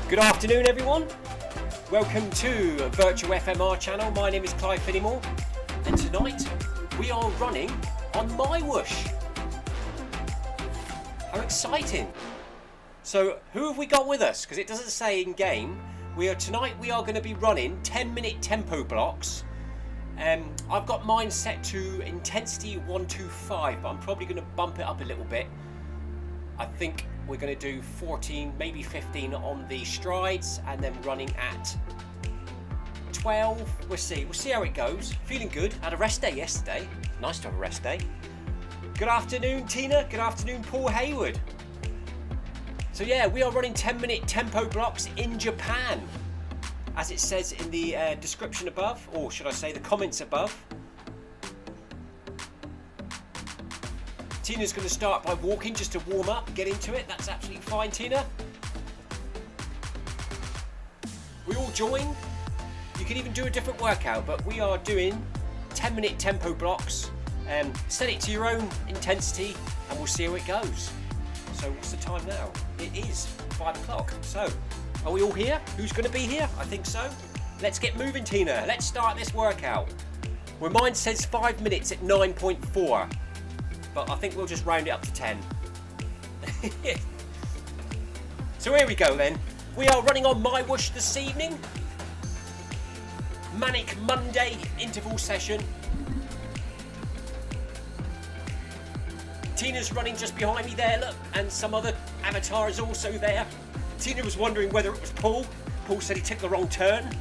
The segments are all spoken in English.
Good afternoon everyone, welcome to Virtual FMR channel. My name is Clive Finnimore and tonight we are running on MyWhoosh. How exciting! So who have we got with us? Because it doesn't say in game. Tonight we are going to be running 10-minute tempo blocks. I've got mine set to intensity 125, but I'm probably going to bump it up a little bit. I think we're going to do 14, maybe 15 on the strides, and then running at 12. We'll see how it goes. Feeling good. Had a rest day yesterday. Nice to have a rest day. Good afternoon, Tina. Good afternoon, Paul Hayward. So yeah, we are running 10-minute tempo blocks in Japan, as it says in the description above, or should I say the comments above. Tina's going to start by walking just to warm up, get into it. That's absolutely fine, Tina. We all join. You can even do a different workout, but we are doing 10-minute tempo blocks. Set it to your own intensity and we'll see how it goes. So what's the time now? It is 5 o'clock. So are we all here? Who's going to be here? I think so. Let's get moving, Tina. Let's start this workout. Well, mine says 5 minutes at 9.4. But I think we'll just round it up to 10. So here we go then. We are running on MyWhoosh this evening. Manic Monday interval session. Tina's running just behind me there, look, and some other avatar is also there. Tina was wondering whether it was Paul. Paul said he took the wrong turn.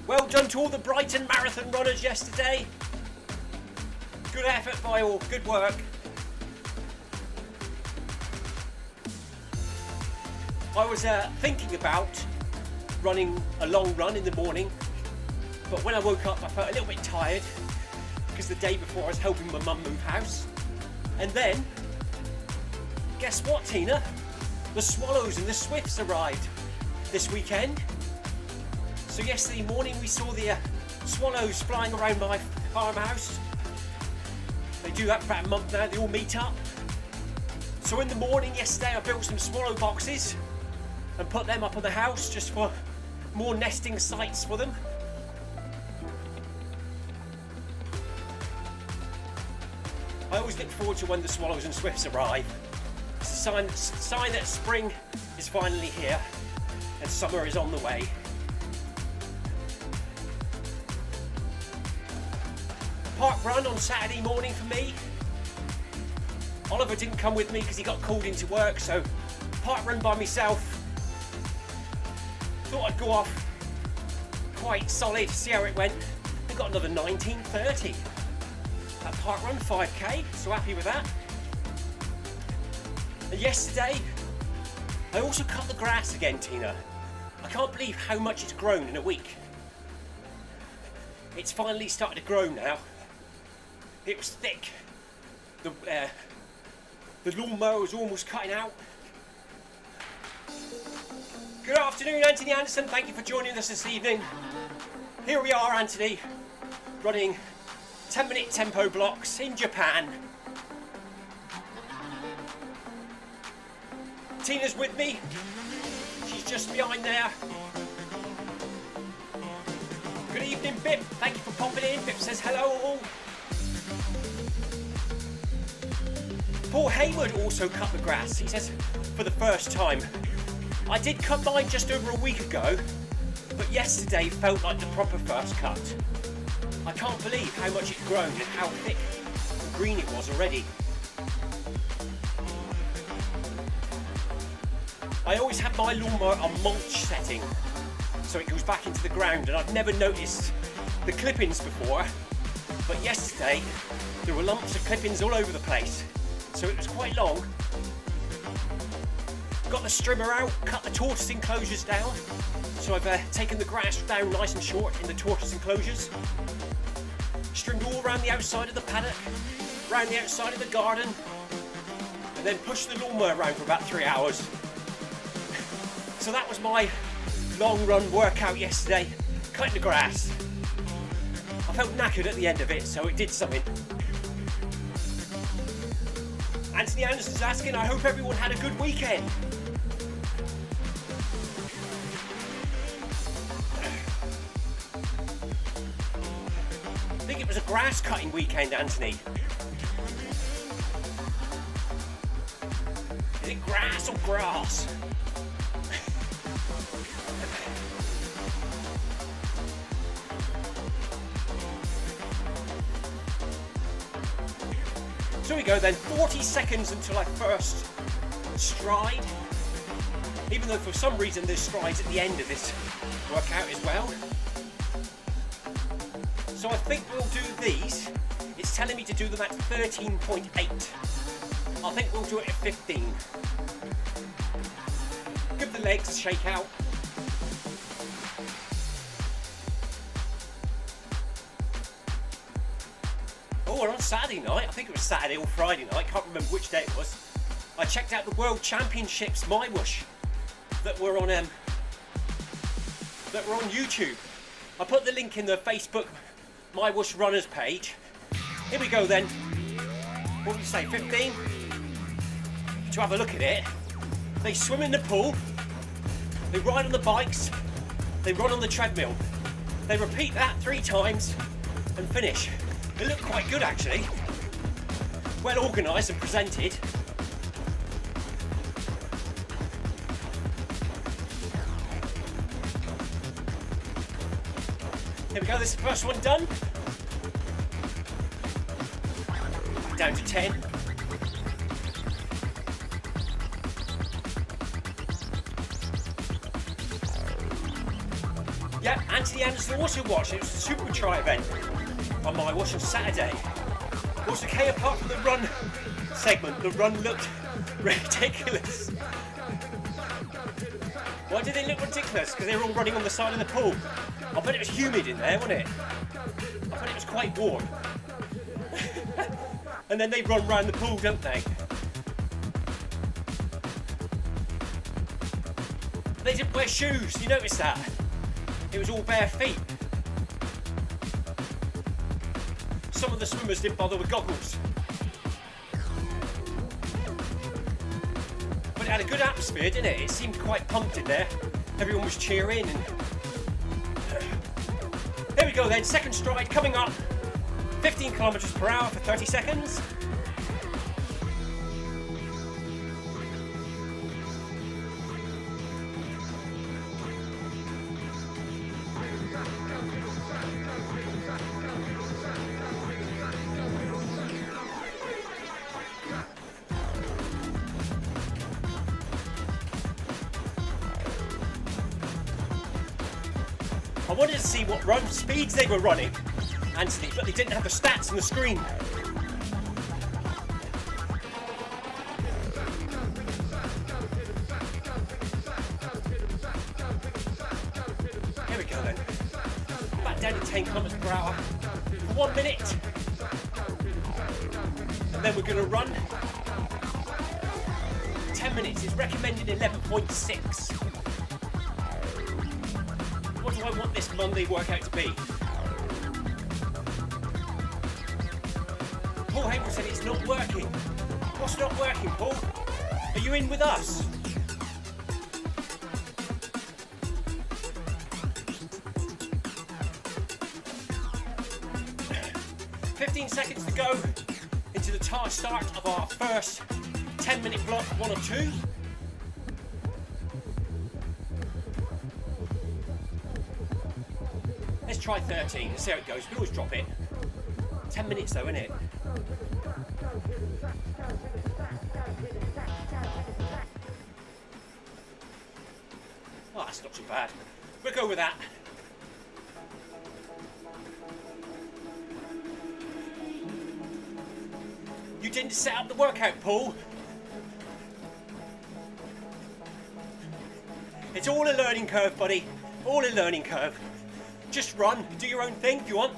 Well done to all the Brighton Marathon runners yesterday. Good effort by all, good work. I was thinking about running a long run in the morning, but when I woke up I felt a little bit tired because the day before I was helping my mum move house. And then, guess what, Tina? The Swallows and the Swifts arrived this weekend. So yesterday morning we saw the swallows flying around my farmhouse. They do that for about a month now, they all meet up. So in the morning yesterday I built some swallow boxes and put them up on the house just for more nesting sites for them. I always look forward to when the swallows and swifts arrive. It's a sign that spring is finally here and summer is on the way. Park run on Saturday morning for me. Oliver didn't come with me because he got called into work, so park run by myself. Thought I'd go off quite solid, see how it went. I got another 19:30 at park run, 5k, so happy with that. And yesterday I also cut the grass again, Tina. I can't believe how much it's grown in a week. It's finally started to grow now. It was thick. The lawnmower was almost cutting out. Good afternoon, Anthony Anderson. Thank you for joining us this evening. Here we are, Anthony, running 10-minute tempo blocks in Japan. Tina's with me. She's just behind there. Good evening, Bip. Thank you for popping in. Bip says hello all. Paul Hayward also cut the grass. He says, for the first time. I did cut mine just over a week ago, but yesterday felt like the proper first cut. I can't believe how much it's grown and how thick and green it was already. I always have my lawnmower on mulch setting, so it goes back into the ground, and I've never noticed the clippings before, but yesterday there were lumps of clippings all over the place. So it was quite long. Got the strimmer out, cut the tortoise enclosures down. So I've taken the grass down nice and short in the tortoise enclosures. Strimmed all around the outside of the paddock, around the outside of the garden, and then pushed the lawnmower around for about 3 hours. So that was my long run workout yesterday, cutting the grass. I felt knackered at the end of it, so it did something. Anthony Anderson's asking, I hope everyone had a good weekend. I think it was a grass cutting weekend, Anthony. Is it grass or grass? So we go then, 40 seconds until I first stride. Even though for some reason there's strides at the end of this workout as well. So I think we'll do these. It's telling me to do them at 13.8. I think we'll do it at 15. Give the legs a shake out. Oh, and on Saturday night, I think it was Saturday or Friday night, can't remember which day it was, I checked out the World Championships MyWhoosh that were on YouTube. I put the link in the Facebook MyWhoosh runners page. Here we go then. What did you say, 15? To have a look at it. They swim in the pool, they ride on the bikes, they run on the treadmill. They repeat that 3 times and finish. They look quite good actually. Well organised and presented. Here we go, this is the first one done. Down to 10. Yeah, Anthony Anderson also watched. It was a Super Try event on MyWhoosh on Saturday. It was okay apart from the run segment. The run looked ridiculous. Why did they look ridiculous? Because they were all running on the side of the pool. I bet it was humid in there, wasn't it? I bet it was quite warm. And then they run round the pool, don't they? They didn't wear shoes, you noticed that? It was all bare feet. Some of the swimmers didn't bother with goggles. But it had a good atmosphere, didn't it? It seemed quite pumped in there. Everyone was cheering. And here we go then, second stride coming up. 15 kilometers per hour for 30 seconds. I wanted to see what run speeds they were running, Anthony, but they didn't have the stats on the screen. Here we go then. Back down to 10 kilometers per hour for 1 minute. And then we're going to run 10 minutes. It's recommended 11.6. What do I want this Monday workout to be? Paul Hayward said it's not working. What's not working, Paul? Are you in with us? "15 seconds to go into the start of our first 10-minute block, 1 or 2. Let's try 13, let's see how it goes. We always drop it. 10 minutes though, innit? Oh, that's not too bad. We'll go with that. You didn't set up the workout, Paul. It's all a learning curve, buddy. All a learning curve. Just run, do your own thing if you want.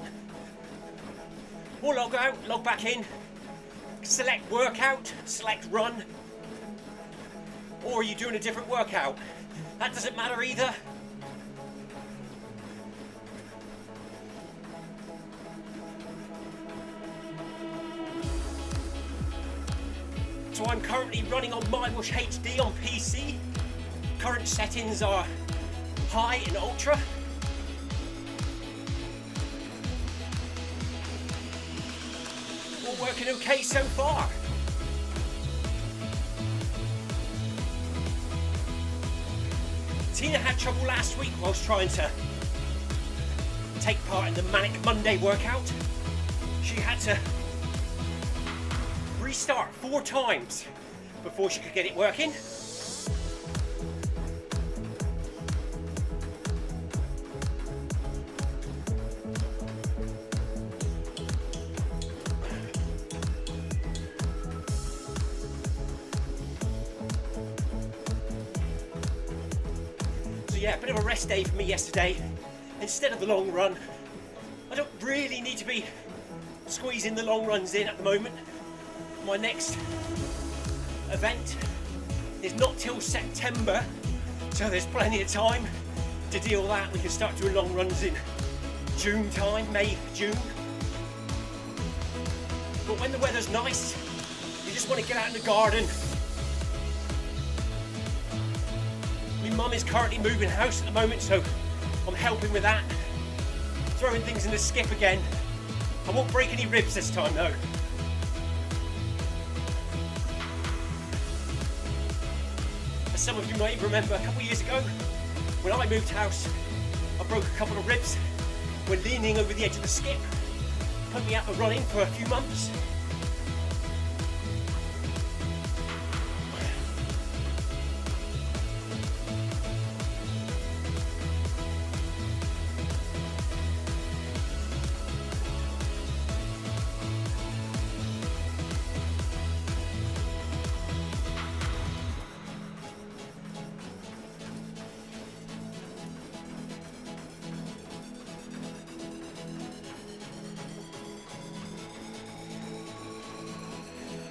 Or log out, log back in. Select workout, select run. Or are you doing a different workout? That doesn't matter either. So I'm currently running on MyWhoosh HD on PC. Current settings are high and ultra. All working okay so far. Tina had trouble last week whilst trying to take part in the MANIC Monday workout. She had to restart 4 times before she could get it working. So yeah, a bit of a rest day for me yesterday. Instead of the long run, I don't really need to be squeezing the long runs in at the moment. My next event is not till September, so there's plenty of time to deal with that. We can start doing long runs in June time, May, June. But when the weather's nice, you just want to get out in the garden. My mum is currently moving house at the moment, so I'm helping with that. Throwing things in the skip again. I won't break any ribs this time though. As some of you may remember, a couple of years ago, when I moved house, I broke a couple of ribs when leaning over the edge of the skip. Put me out of running for a few months.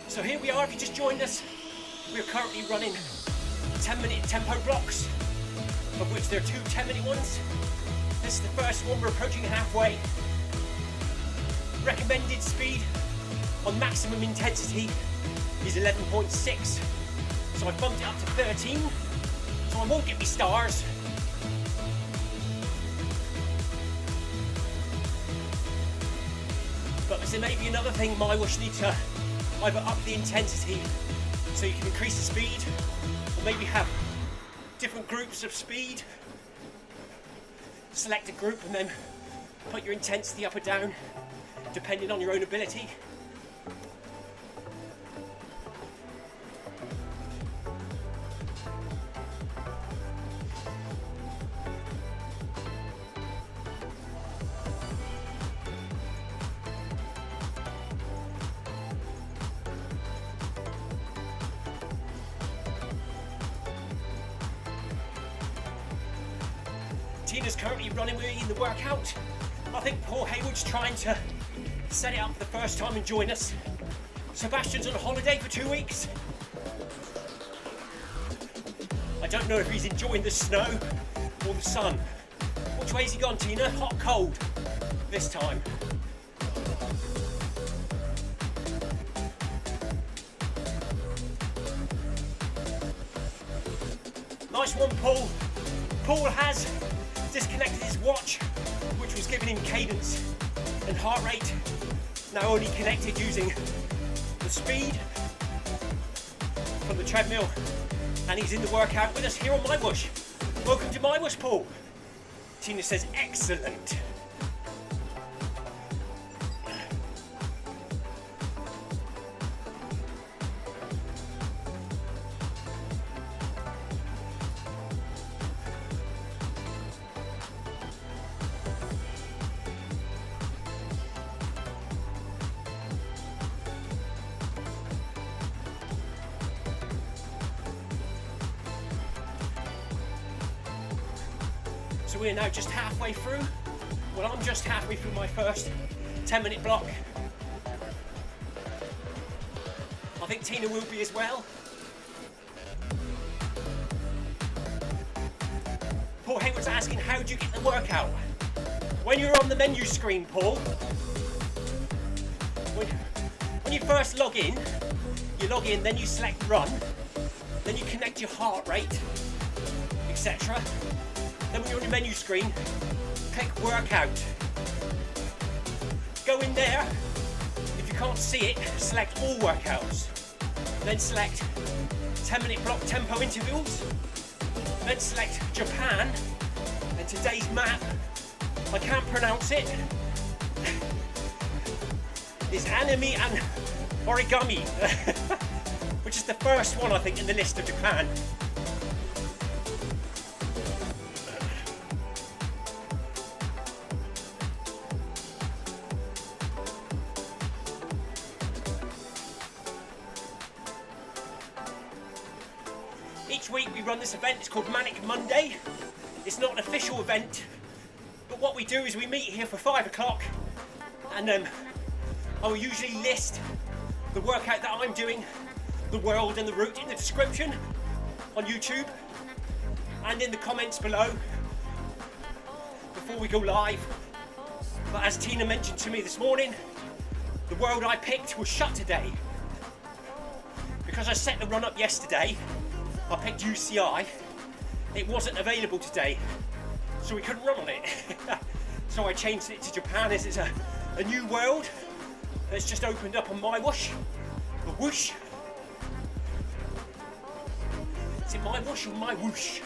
So here we are, if you just joined us, we're currently running 10-minute tempo blocks, of which there are 2 10-minute ones. This is the first one, we're approaching halfway. Recommended speed on maximum intensity is 11.6, so I bumped it up to 13, so I won't get me stars. But there may be another thing MyWhoosh needs to either up the intensity so you can increase the speed, or maybe have different groups of speed. Select a group and then put your intensity up or down depending on your own ability. Tina's currently running with me in the workout. I think Paul Haywood's trying to set it up for the first time and join us. Sebastian's on holiday for 2 weeks. I don't know if he's enjoying the snow or the sun. Which way's he gone, Tina? Hot, cold this time? Nice one, Paul. Paul has disconnected his watch, which was giving him cadence and heart rate. Now only connected using the speed from the treadmill, and he's in the workout with us here on MyWhoosh. Welcome to MyWhoosh, Paul. Tina says excellent. So we're now just halfway through. Well, I'm just halfway through my first 10-minute block. I think Tina will be as well. Paul Haywood's asking, how do you get the workout? When you're on the menu screen, Paul, when you first log in, You log in, then you select run, then you connect your heart rate, etc. Then when you're on your menu screen, click workout. Go in there. If you can't see it, select all workouts. Then select 10-minute block tempo intervals. Then select Japan. And today's map, I can't pronounce it, is anime and origami, which is the first one I think in the list of Japan. Each week we run this event, it's called MANIC Monday. It's not an official event, but what we do is we meet here for 5 o'clock and I will usually list the workout that I'm doing, the world and the route in the description on YouTube and in the comments below before we go live. But as Tina mentioned to me this morning, the world I picked was shut today. Because I set the run up yesterday, I picked UCI, it wasn't available today, so we couldn't run on it. So I changed it to Japan as it's a new world that's just opened up on MyWhoosh. The Whoosh. Is it MyWhoosh or MyWhoosh?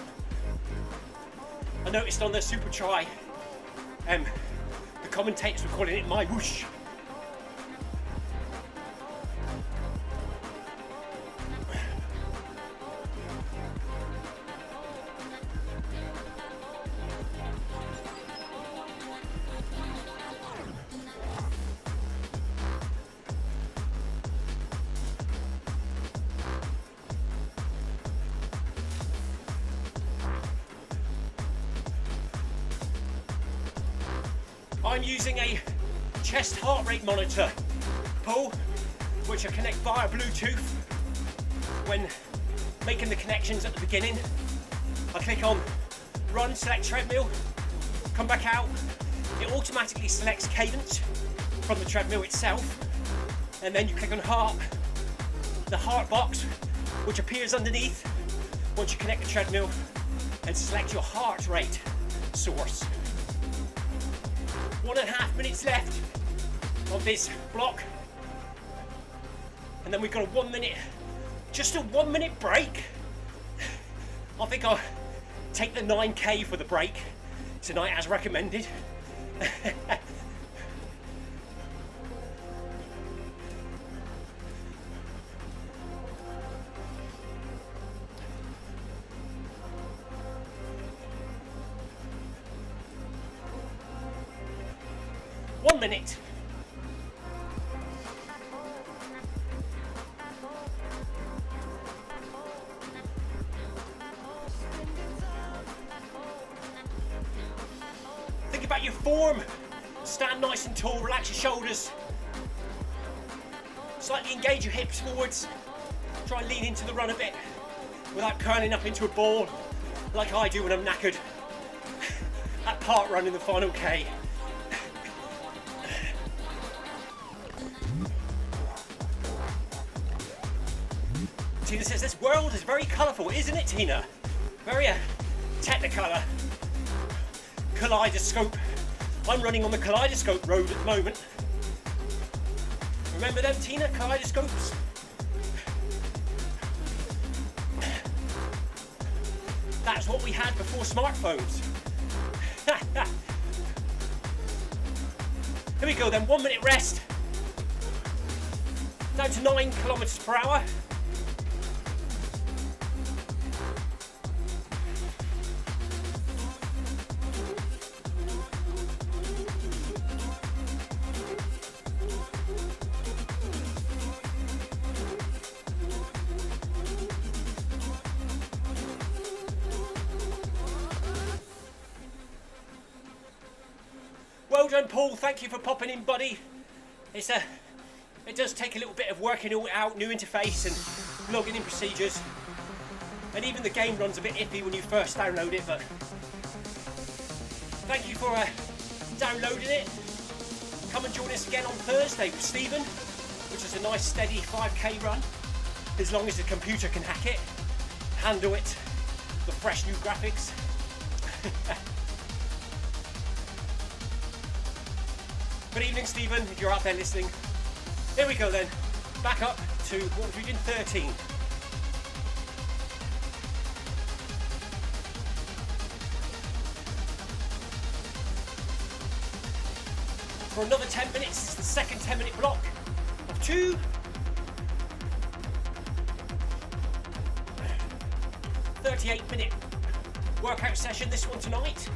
I noticed on the Super Try, the commentators were calling it MyWhoosh. I'm using a chest heart rate monitor pull, which I connect via Bluetooth. When making the connections at the beginning, I click on run, select treadmill, come back out. It automatically selects cadence from the treadmill itself, and then you click on the heart box, which appears underneath once you connect the treadmill, and select your heart rate source. 1.5 minutes left of this block, and then we've got a 1 minute, just a 1 minute break. I think I'll take the 9k for the break tonight as recommended. One minute. Think about your form. Stand nice and tall, relax your shoulders. Slightly engage your hips forwards. Try and lean into the run a bit without curling up into a ball like I do when I'm knackered. That part run in the final K. Tina says, this world is very colourful, isn't it, Tina? Very technicolor. Kaleidoscope. I'm running on the Kaleidoscope road at the moment. Remember them, Tina? Kaleidoscopes? That's what we had before smartphones. Here we go then, 1 minute rest. Down to 9 kilometers per hour. Well done, Paul. Thank you for popping in, buddy. It does take a little bit of working out new interface and logging in procedures, and even the game runs a bit iffy when you first download it. But thank you for downloading it. Come and join us again on Thursday with Stephen, which is a nice steady 5k run. as long as the computer can hack it, handle it, the fresh new graphics. Good evening, Stephen, if you're out there listening. Here we go then, back up to what was we doing, 13. For another 10 minutes, it's the second 10-minute block of 2 38-minute workout session, this one tonight.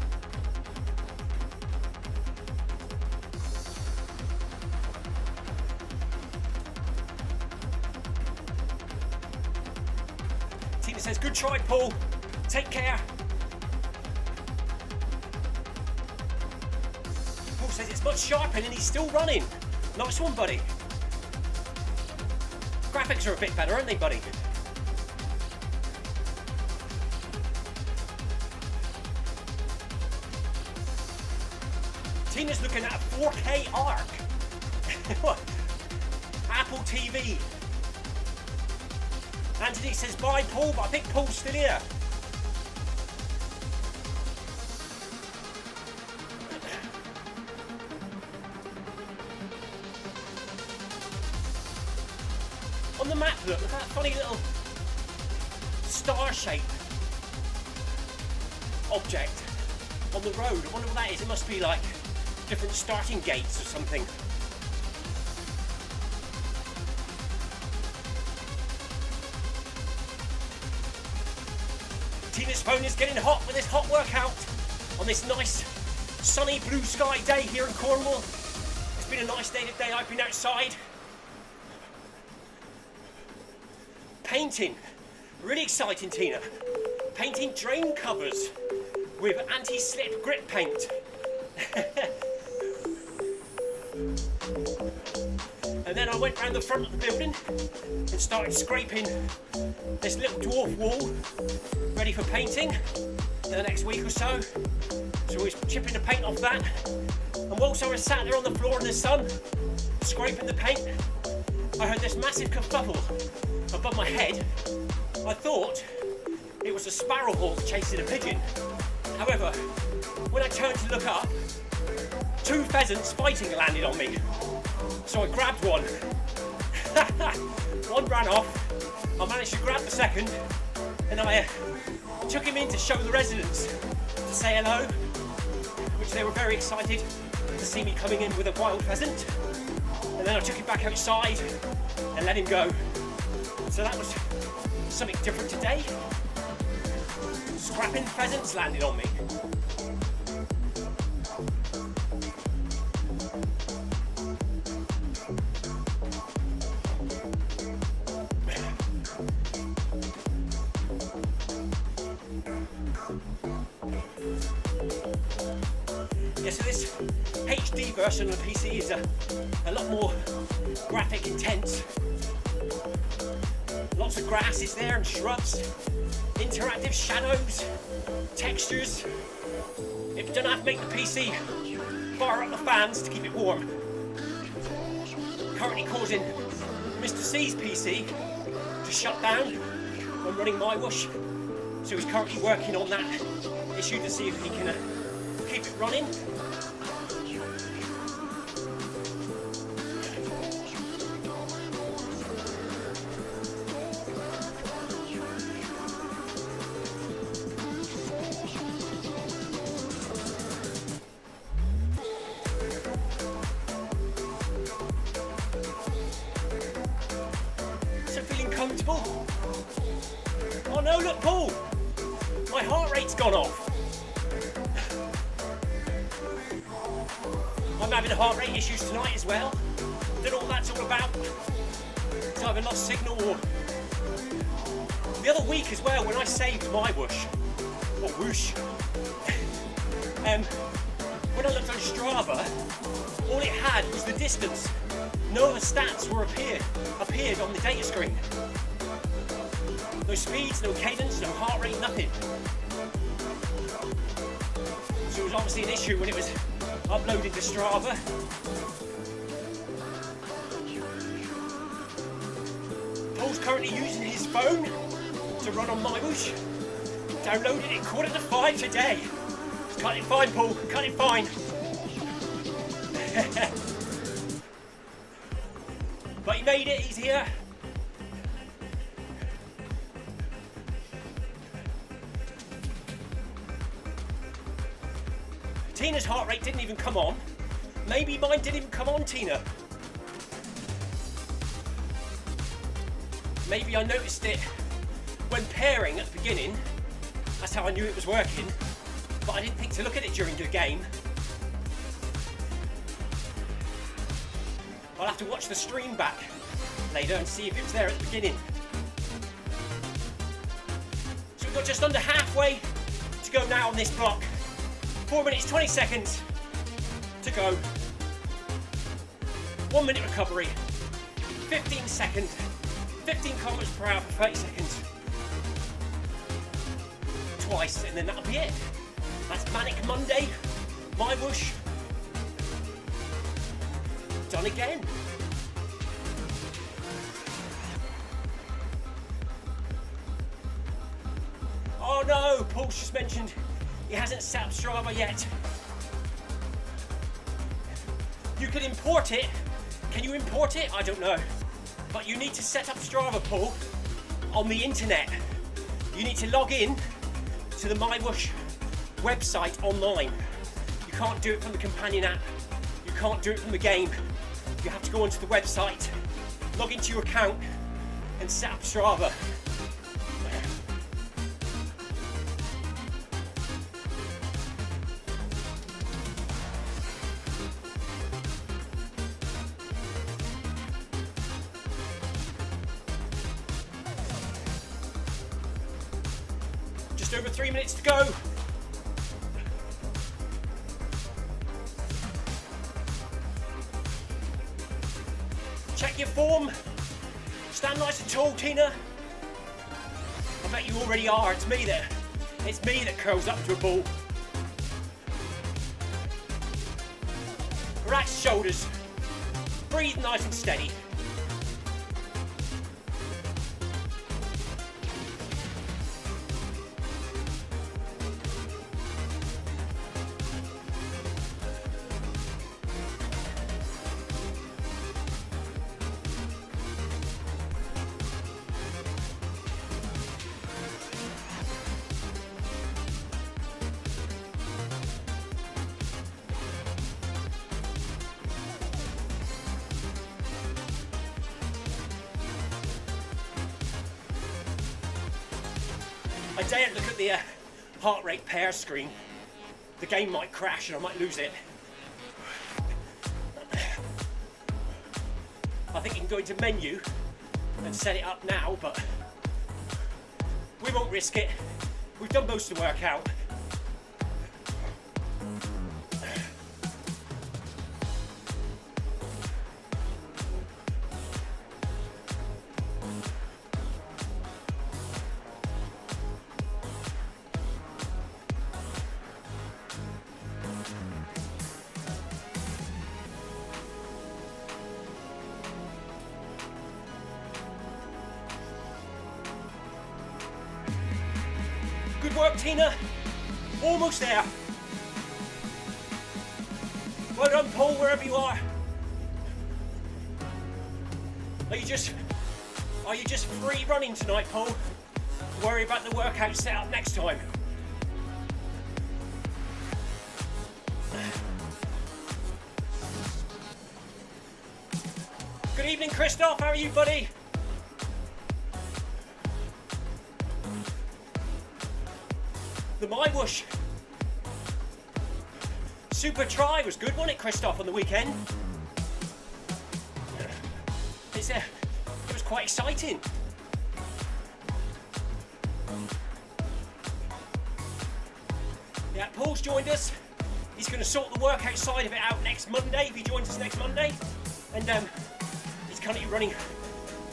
Tina says, good try, Paul. Take care. Paul says it's much sharper and he's still running. Nice one, buddy. Graphics are a bit better, aren't they, buddy? Tina's looking at a 4K arc. Apple TV. Anthony says, bye, Paul, but I think Paul's still here. On the map, look at that funny little star-shaped object on the road. I wonder what that is. It must be like different starting gates or something. Tina's phone is getting hot with this hot workout on this nice sunny blue sky day here in Cornwall. It's been a nice day today. I've been outside painting. Really exciting, Tina. Painting drain covers with anti-slip grip paint. And then I went round the front of the building and started scraping this little dwarf wall ready for painting in the next week or so. So I was chipping the paint off that, and whilst I was sat there on the floor in the sun scraping the paint, I heard this massive kerfuffle above my head. I thought it was a sparrowhawk chasing a pigeon. However, when I turned to look up, 2 pheasants fighting landed on me. So I grabbed one. One ran off. I managed to grab the second, and I took him in to show the residents to say hello, which they were very excited to see me coming in with a wild pheasant. And then I took him back outside and let him go. So that was something different today. Scrapping pheasants landed on me. Yeah, so this HD version of the PC is a lot more graphic intense. Lots of grasses there and shrubs, interactive shadows, textures. If you don't have to make the PC fire up the fans to keep it warm. Currently causing Mr. C's PC to shut down when running MyWhoosh. So he's currently working on that issue to see if he can keep it running. So feeling comfortable? Oh no, look, Paul! My heart rate's gone off. I'm having heart rate issues tonight as well. Don't know what that's all about. It's either lost signal or... The other week as well, when I saved MyWhoosh, or Whoosh, when I looked on Strava, all it had was the distance. No other stats were appeared on the data screen. No speeds, no cadence, no heart rate, nothing. So it was obviously an issue when it was uploaded to Strava. Paul's currently using his phone to run on MyWhoosh. Downloaded it 4:45 today. Cut it fine, Paul, cut it fine. But he made it, he's here. Tina's heart rate didn't even come on. Maybe mine didn't even come on, Tina. Maybe I noticed it when pairing at the beginning. That's how I knew it was working. But I didn't think to look at it during the game. I'll have to watch the stream back later and see if it was there at the beginning. So we've got just under halfway to go now on this block. 4 minutes, 20 seconds to go. 1 minute recovery. 15 seconds. 15 kilometers per hour for 30 seconds. Twice, and then that'll be it. That's Manic Monday. MyWhoosh. Done again. Oh no, Paul's just mentioned he hasn't set up Strava yet. You can import it. Can you import it? I don't know. But you need to set up Strava, Paul, on the internet. You need to log in to the MyWhoosh website online. You can't do it from the companion app. You can't do it from the game. You have to go onto the website, log into your account, and set up Strava. Just over 3 minutes to go. Check your form. Stand nice and tall, Tina. I bet you already are. It's me that curls up to a ball. Relax shoulders. Breathe nice and steady. I daren't look at the heart rate pair screen. The game might crash and I might lose it. I think you can go into menu and set it up now, but we won't risk it. We've done most of the workout. Good work, Tina. Almost there. Well done, Paul, wherever you are. Are you just free running tonight, Paul? Worry about the workout set up next time. Good evening, Christoph. How are you, buddy? The MyWhoosh Super Try was good, wasn't it, Christoph, on the weekend? It was quite exciting. Yeah, Paul's joined us. He's going to sort the workout side of it out next Monday, if he joins us next Monday. And he's currently running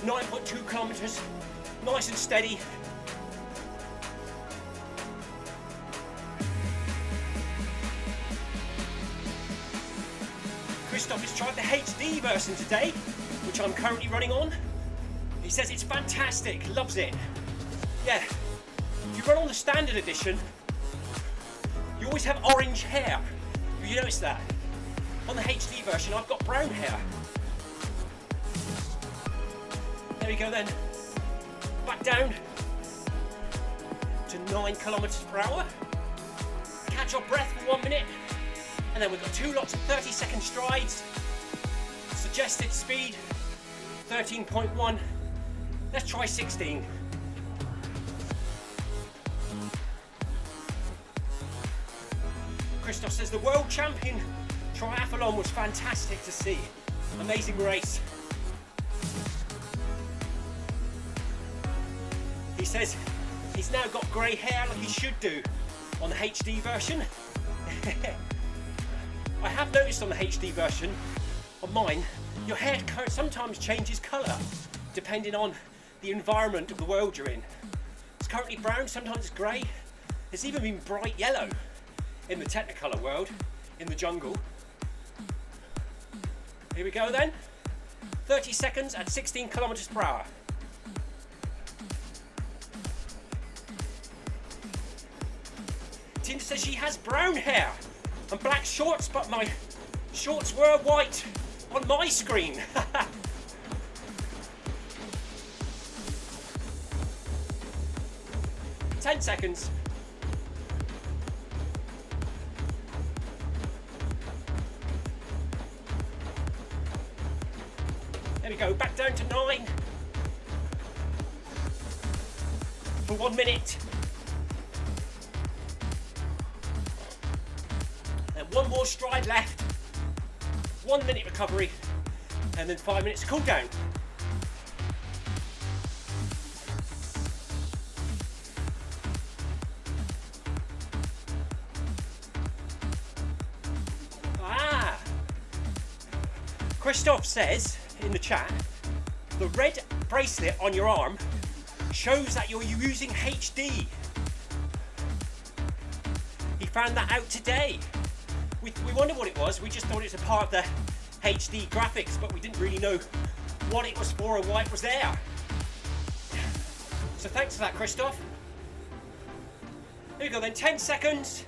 9.2 kilometres, nice and steady. Christoph has tried the HD version today, which I'm currently running on. He says it's fantastic, loves it. Yeah, if you run on the standard edition, you always have orange hair. Have you noticed that? On the HD version, I've got brown hair. There we go then. Back down to 9 kilometers per hour. Catch our breath for 1 minute. And then we've got 2 lots of 30-second strides. Suggested speed, 13.1. Let's try 16. Christoph says the world champion triathlon was fantastic to see. Amazing race. He says he's now got grey hair like he should do on the HD version. I have noticed on the HD version, on mine, your hair sometimes changes colour depending on the environment of the world you're in. It's currently brown, sometimes it's grey. It's even been bright yellow in the Technicolor world, in the jungle. Here we go then. 30 seconds at 16 kilometers per hour. Tina says she has brown hair and black shorts, but my shorts were white on my screen. 10 seconds. There we go, back down to 9 for 1 minute. And 1 more stride left. 1 minute recovery, and then 5 minutes cool down. Christoph says in the chat, the red bracelet on your arm shows that you're using HD. He found that out today. We wondered what it was. We just thought it was a part of the HD graphics, but we didn't really know what it was for or why it was there. So thanks for that, Christoph. Here we go then, 10 seconds.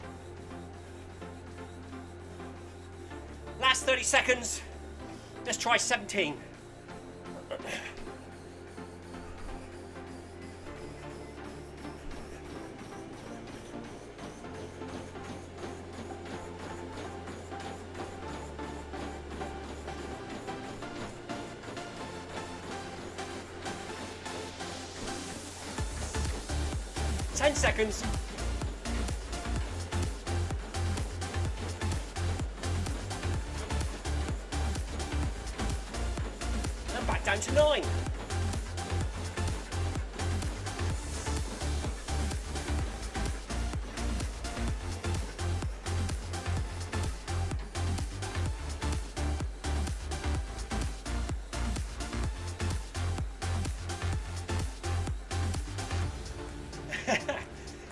Last 30 seconds. Let's try 17. Ten seconds. And back down to 9.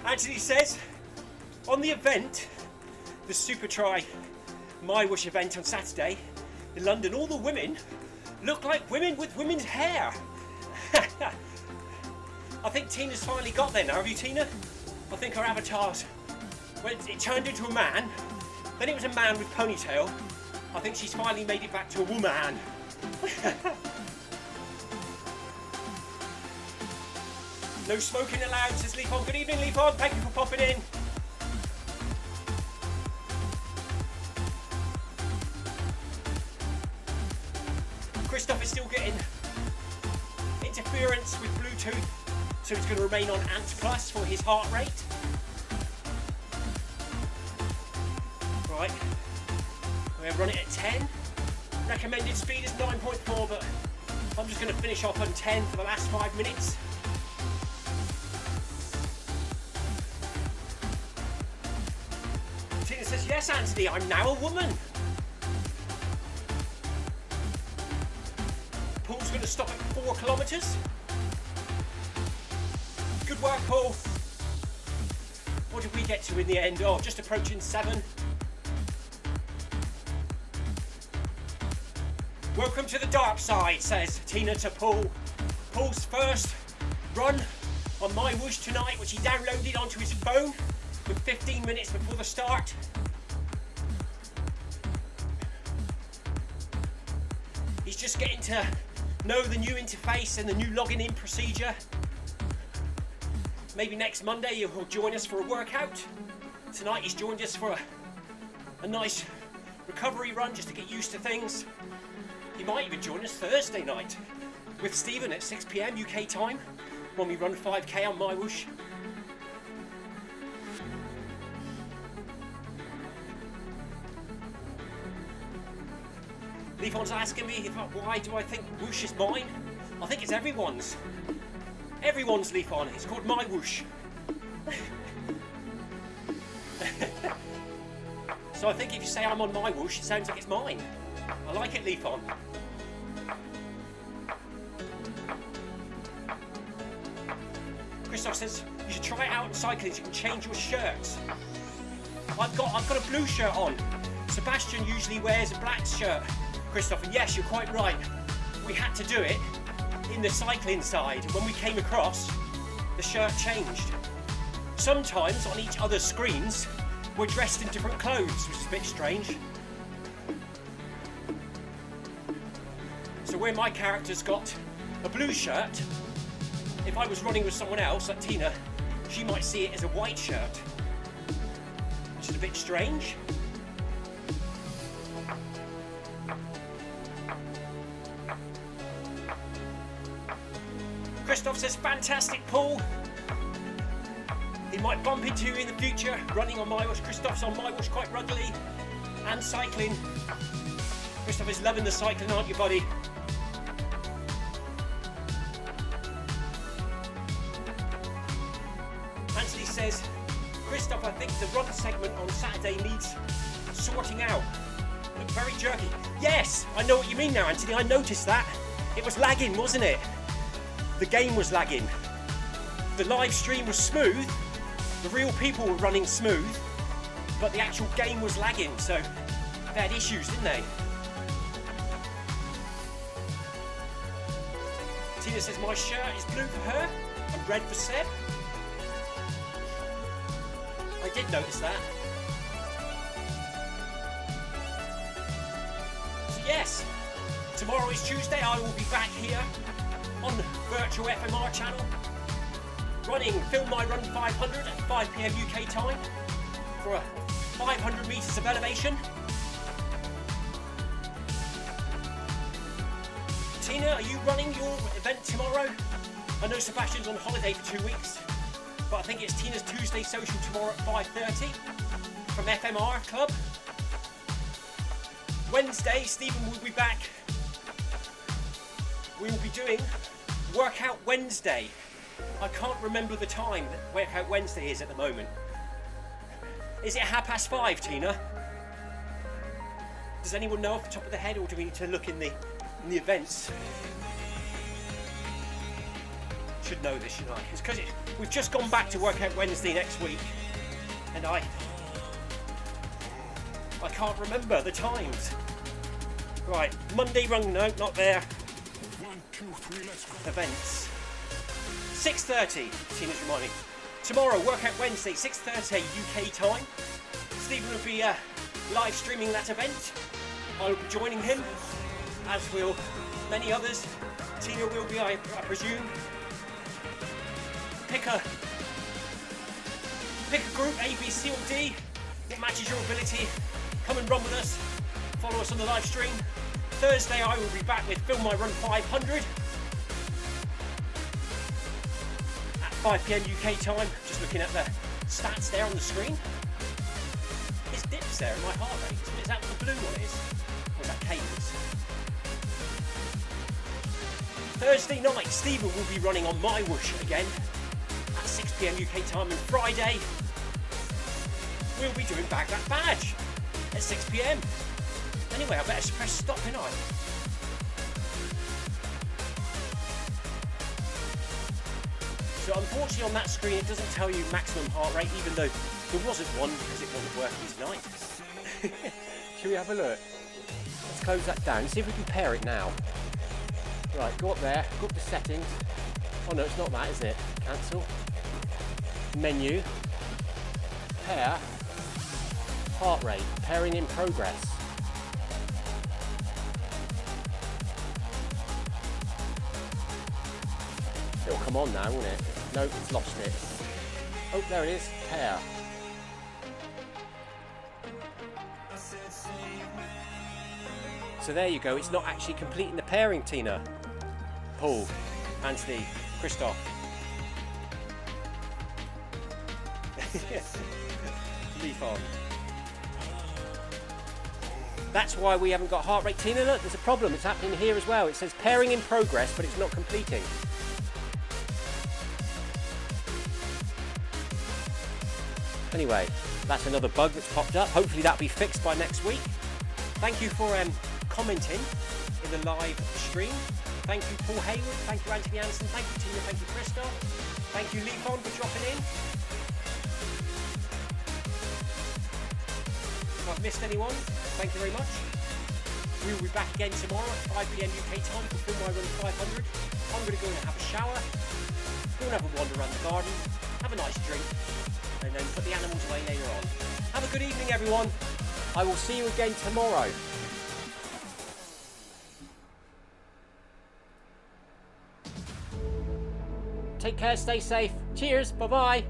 Anthony says, on the event, the Super Try MyWhoosh event on Saturday in London, all the women look like women with women's hair. I think Tina's finally got there now, have you, Tina? I think her avatars, when it turned into a man, then it was a man with ponytail. I think she's finally made it back to a woman. No smoking allowed, says Leafon. Good evening, Leafon. Thank you for popping in. Christoph is still getting interference with Bluetooth, so he's going to remain on Ant Plus for his heart rate. Right, we're going to run it at 10. Recommended speed is 9.4, but I'm just going to finish off on 10 for the last 5 minutes. Tina says, yes, Anthony, I'm now a woman. Paul's going to stop at 4 kilometres. Good work, Paul. What did we get to in the end? Oh, just approaching 7. Welcome to the dark side, says Tina to Paul. Paul's first run on MyWhoosh tonight, which he downloaded onto his phone with 15 minutes before the start. He's just getting to know the new interface and the new logging in procedure. Maybe next Monday he'll join us for a workout. Tonight he's joined us for a nice recovery run just to get used to things. He might even join us Thursday night with Stephen at 6 PM UK time when we run 5K on MyWhoosh. Leafon's asking me why do I think Whoosh is mine? I think it's everyone's. Everyone's, Leafon. It's called MyWhoosh. So I think if you say I'm on MyWhoosh, it sounds like it's mine. I like it, Leafon. Christoph says you should try it out in cycling so you can change your shirts. I've got a blue shirt on. Sebastian usually wears a black shirt. Christoph, and yes, you're quite right. We had to do it in the cycling side. When we came across, the shirt changed. Sometimes on each other's screens, we're dressed in different clothes, which is a bit strange. So where my character's got a blue shirt, if I was running with someone else, like Tina, she might see it as a white shirt, which is a bit strange. Christoph says, fantastic, Paul. He might bump into you in the future running on MyWhoosh. Christoph's on MyWhoosh quite regularly and cycling. Christoph is loving the cycling, aren't you, buddy? Anthony says, Christoph, I think the run segment on Saturday needs sorting out. Looked very jerky. Yes, I know what you mean now, Anthony. I noticed that. It was lagging, wasn't it? The game was lagging. The live stream was smooth. The real people were running smooth, but the actual game was lagging, so they had issues, didn't they? Tina says my shirt is blue for her and red for Seb. I did notice that. So yes, tomorrow is Tuesday. I will be back here on the virtual FMR channel, running Film My Run 500 at 5 PM UK time for a 500 metres of elevation. Tina, are you running your event tomorrow? I know Sebastian's on holiday for 2 weeks, but I think it's Tina's Tuesday social tomorrow at 5:30 from FMR Club. Wednesday, Stephen will be back. We will be doing Workout Wednesday. I can't remember the time that Workout Wednesday is at the moment. Is it 5:30, Tina? Does anyone know off the top of their head, or do we need to look in the events? Should know this, shouldn't I? It's because we've just gone back to Workout Wednesday next week, and I can't remember the times. Right, Monday run, no, not there. 1, 2, 3, let's go. Events. 6:30, Tina's reminding. Tomorrow, Workout Wednesday, 6:30 UK time. Stephen will be live streaming that event. I will be joining him, as will many others. Tina will be, I presume. Pick a group, A, B, C or D, that matches your ability. Come and run with us. Follow us on the live stream. Thursday, I will be back with Film My Run 500 at 5 PM UK time. Just looking at the stats there on the screen. There's dips there in my heart rate. Is that what the blue one is? Or is that cadence? Thursday night, Stephen will be running on MyWhoosh again at 6 PM UK time. And Friday, we'll be doing Bag That Badge at 6 PM. Anyway, I better press stop, innit I? So unfortunately on that screen it doesn't tell you maximum heart rate, even though there wasn't one because it wasn't working tonight. Shall we have a look? Let's close that down, see if we can pair it now. Right, go up there, go up to settings. Oh no, it's not that, is it? Cancel. Menu. Pair. Heart rate. Pairing in progress. It'll come on now, won't it? Nope, it's lost it. Oh, there it is. Pair. So there you go. It's not actually completing the pairing, Tina. Paul, Anthony, Christoph. Leaf on. That's why we haven't got heart rate. Tina, look, there's a problem. It's happening here as well. It says pairing in progress, but it's not completing. Anyway, that's another bug that's popped up. Hopefully that'll be fixed by next week. Thank you for commenting in the live stream. Thank you, Paul Hayward. Thank you, Anthony Anderson. Thank you, Tina. Thank you, Christoph. Thank you, Leafon, for dropping in. If I've missed anyone, thank you very much. We will be back again tomorrow at 5 PM UK time for Film My Run 500. I'm going to go and have a shower, go and have a wander around the garden, have a nice drink, and then put the animals away later on. Have a good evening, everyone. I will see you again tomorrow. Take care, stay safe. Cheers, bye-bye.